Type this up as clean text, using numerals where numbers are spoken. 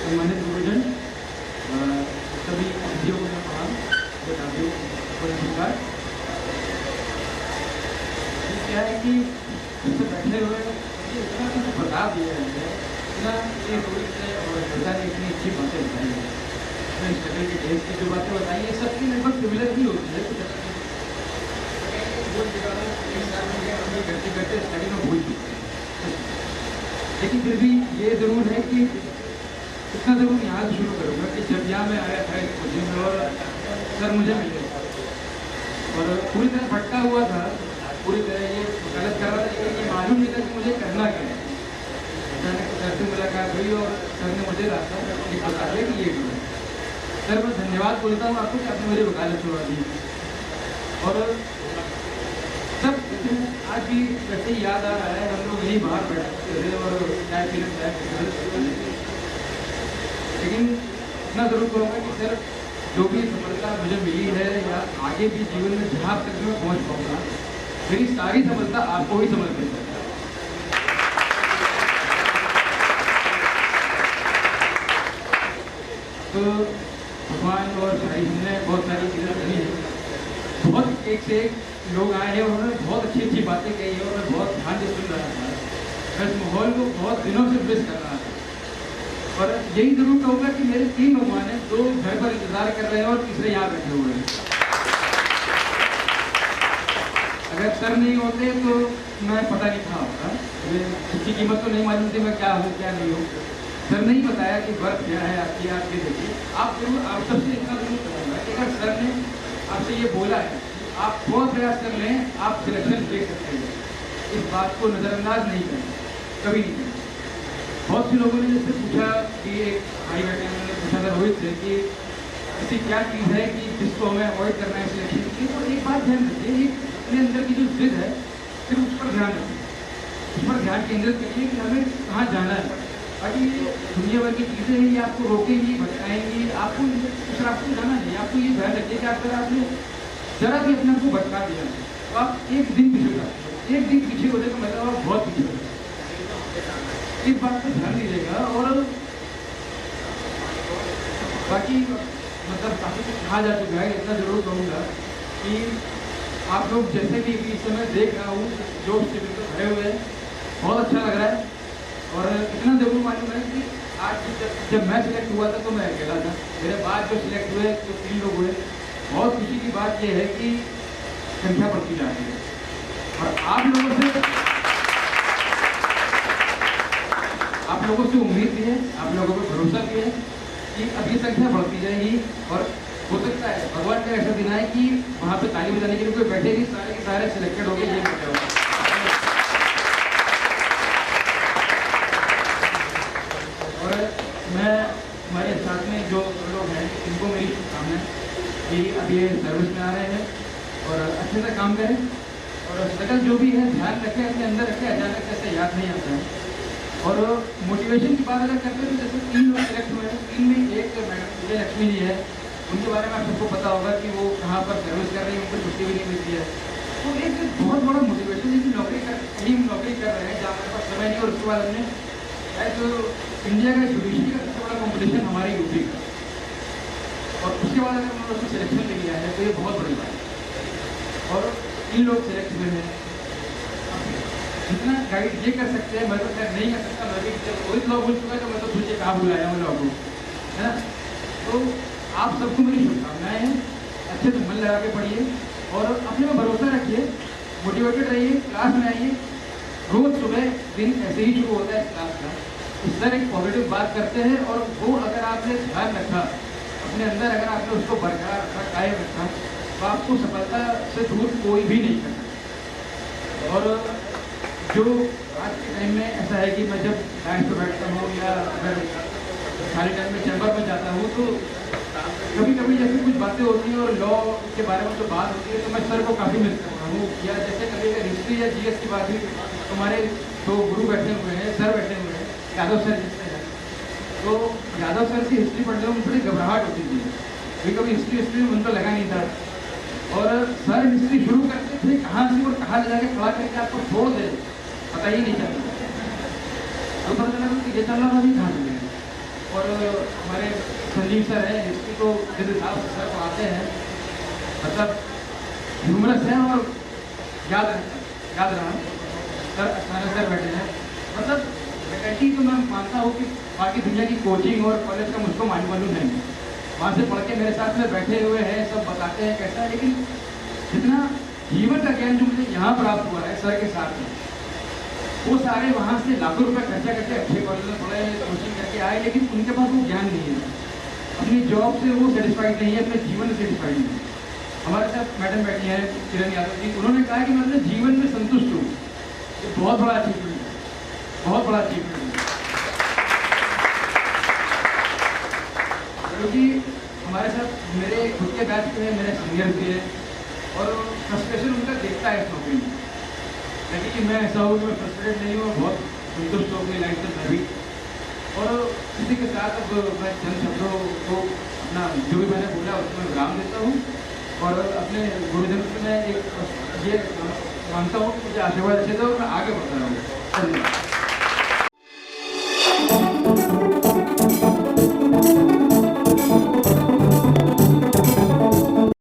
सम्मानित गुरुजन, सभी अतिथियों को प्रणाम, दादियों को नमस्कार। क्या है कि बैठे हुए इतना कुछ बता दिया है, इतना ये रोहित ने और श्रद्धा ने इतनी अच्छी बातें बताई है, इतने स्ट्रगल के डेज की जो बातें बताई है सबकी लगभग सिमिलर ही होती है। कुछ करते करते स्टडी में भूल चुके हैं, लेकिन फिर भी ये ज़रूर है कि इतना ज़रूर यहाँ से शुरू करूँगा कि जब यहाँ मैं आया था इस कोचिंग में और सर मुझे मिले और पूरी तरह भटका हुआ था, पूरी तरह ये गलत कर रहा था, लेकिन ये मालूम नहीं था कि मुझे करना क्या है। अचानक सर से मुलाकात हुई और सर ने मुझे रास्ता बता दिया कि ये करो। सर मैं धन्यवाद बोलता हूँ आपको कि आपने मुझे वकालत छुड़वा दी। और सब आज भी वैसे ही याद आ रहा है, हम लोग यहीं बाहर बैठते थे और चाय पीने, लेकिन इतना ज़रूर कहूँगा कि सर जो भी सफलता मुझे मिली है या आगे भी जीवन में जहाँ तक मैं पहुँच पाऊँगा, मेरी सारी सफलता आपको ही समर्पित है। तो भगवान और भाई हमने बहुत सारी चीज़ें करी है, बहुत एक से एक लोग आए हैं, उन्होंने बहुत अच्छी अच्छी बातें कही है और मैं बहुत ध्यान से सुन रहा था। मैं इस माहौल को बहुत दिनों से मिस कर रहा था और यही जरूर कहूँगा कि मेरे 3 भगवान हैं, 2 घर पर इंतजार कर रहे हैं और तीसरे यहाँ बैठे हुए हैं। अगर सर नहीं होते तो मैं पता नहीं कहाँ होता, इसकी कीमत तो नहीं मालूम थी मैं क्या हूँ क्या नहीं हूँ। सर ने ही बताया कि वर्क क्या है आपकी, आप ये देखिए। आप जरूर आप सबसे इतना जरूर कहूँगा कि अगर सर ने आपसे ये बोला है आप बहुत प्रयास कर लें, आप सिलेक्शन ले सकते हैं, इस बात को नज़रअंदाज नहीं करें, कभी नहीं करें। बहुत से लोगों ने जैसे पूछा कि एक भाई बैठे उन्होंने पूछा था रोहित से कि ऐसी क्या चीज़ है कि जिसको हमें अवॉइड करना है सिलेक्शन की। तो एक बात ध्यान रखिए, एक अपने अंदर की जो जिद है फिर उस पर ध्यान रखिए, उस पर ध्यान केंद्रित करिए कि हमें कहाँ जाना है। बाकी ये दुनिया भर की चीज़ें हैं, ये आपको रोकेंगी, भटकाएंगी, आपको उस रास्ते में जाना नहीं। आपको ये ध्यान रखिए कि अगर आपने जरा भी अपने को भटका दिया तो आप एक दिन पीछे हो जाते हो, एक दिन पीछे हो जाए तो मतलब आप बहुत पीछे हो जाते। इस बात पर ध्यान दीजिएगा। और बाकी मतलब काफ़ी कुछ कहा जा चुका है, इतना जरूर कहूँगा कि आप लोग जैसे भी इस समय देख रहा हूँ जो शिविर में खड़े हुए हैं, बहुत अच्छा लग रहा है। और इतना जरूर मालूम है कि आज जब मैं सिलेक्ट हुआ था तो मैं अकेला था, मेरे बाद जो सिलेक्ट हुए तो 3 लोग हुए। बहुत खुशी की बात यह है कि संख्या बढ़ती जा रही है और आप लोगों से उम्मीद भी है, आप लोगों पर भरोसा भी है कि अब ये संख्या बढ़ती जाएगी। और हो सकता है भगवान का ऐसा दिन है कि वहाँ पे ताली बजाने के लिए कोई बैठे नहीं, सारे के सारे सिलेक्टेड हो गए, ये बैठे होगा। और मैं हमारे साथ में जो लोग हैं इनको मेरी शुभकामनाएं कि अब ये सर्विस में आ रहे हैं और अच्छे से काम करें और स्ट्रगल जो भी है ध्यान रखें, अपने अंदर रखें, अचानक ऐसे याद नहीं आता है। और मोटिवेशन की बात अगर करते हैं तो जैसे 3 लोग सिलेक्ट हुए हैं, 3 में एक मैडम विजय लक्ष्मी जी है, उनके बारे में आप सबको पता होगा कि वो कहाँ पर सर्विस कर रही है, उनको छुट्टी भी नहीं मिलती है। तो एक बहुत बड़ा मोटिवेशन है कि नौकरी कर रहे हैं जहाँ हमारे पास समय नहीं। और उसके बाद हमने जो इंडिया का जुडिशरी का सबसे बड़ा कॉम्पिटिशन हमारे यूपी का, और उसके बाद अगर उन्होंने उसमें सिलेक्शन ले लिया है तो ये बहुत बड़ी बात है। और 3 लोग सिलेक्ट हुए हैं, जितना गाइड ये कर सकते हैं मैं तो खैर नहीं कर सकता, मैं भी कोई लोग बोल चुका है तो मैं तो तुझे कहाँ बुलाया हूँ लोगों, है ना। तो आप सबको मेरी शुभकामनाएं हैं, अच्छे से मन लगा के पढ़िए और अपने में भरोसा रखिए, मोटिवेटेड रहिए, क्लास में आइए। रोज सुबह दिन ऐसे ही शुरू होता है क्लास का, इस तरह एक पॉजिटिव बात करते हैं और वो अगर आपने ध्यान रखा अपने अंदर, अगर आपने उसको बरकरार रखा, कायम रखा, तो आपको सफलता से दूर कोई भी नहीं कर सकता। और जो आज के टाइम में ऐसा है कि मैं जब बैंक पर बैठता हूँ या अगर खाली टाइम में चैम्बर में जाता हूँ तो कभी कभी जैसे कुछ बातें होती हैं और लॉ के बारे में जो बात होती है तो मैं सर को काफ़ी मिस करता हूँ। या जैसे कभी अगर हिस्ट्री या जीएस की बात हुई तो हमारे 2 गुरु बैठे हुए हैं, सर बैठे हुए हैं, यादव सर जिससे हैं, तो यादव सर की हिस्ट्री पढ़ने में थोड़ी घबराहट होती थी, कभी हिस्ट्री में मन तो लगा नहीं था। और सर हिस्ट्री शुरू करते थे कहाँ से और कहाँ ले जाके खड़ा करके आपको छोड़ दे पता ही नहीं चलता, तो पता चला कि ये चल रहा था अभी कहाँ से। और और हमारे संजीव सर हैं, हिस्ट्री को जिस हिसाब से सर पढ़ाते हैं, मतलब ह्यूमरस है और याद रहा सर, अचानक सर बैठे हैं, मतलब फैकल्टी तो मैं मानता हूँ कि बाकी दुनिया की कोचिंग और कॉलेज का मुझको मालूम नहीं है, वहाँ से पढ़ के मेरे साथ में बैठे हुए हैं, सब बताते हैं कैसा है, लेकिन जितना जीवन का ज्ञान जो मुझे यहाँ प्राप्त हुआ है सर के साथ में, वो सारे वहाँ से लाखों रुपए खर्चा करके अच्छे कॉलेज में पढ़े, कोचिंग करके आए, लेकिन उनके पास वो ज्ञान नहीं है, अपनी जॉब से वो सेटिस्फाइड नहीं है, अपने जीवन से सेटिस्फाइड नहीं है। हमारे साथ मैडम बैठी हैं किरण यादव जी, उन्होंने कहा कि मैं अपने जीवन में संतुष्ट हूँ, ये बहुत बड़ा अचीवमेंट है, बहुत बड़ा अचीवमेंट है, क्योंकि हमारे साथ मेरे खुद के बैच के हैं, मेरे सीनियर भी हैं, और फ्रस्ट्रेशन उनका देखता है इस नौकरी में, लेकिन कि मैं ऐसा हूँ कि मैं फ्रस्ट्रेटेड नहीं हूँ, बहुत संतुष्ट हूँ अपनी लाइफ से मैं भी। और इसी के साथ अब मैं चंद शब्दों को अपना जो भी मैंने बोला उसमें विराम देता हूँ, और अपने गुरुजन से मैं एक ये मानता हूँ कि मुझे आशीर्वाद अच्छे थे और मैं आगे बढ़ता रहूँ।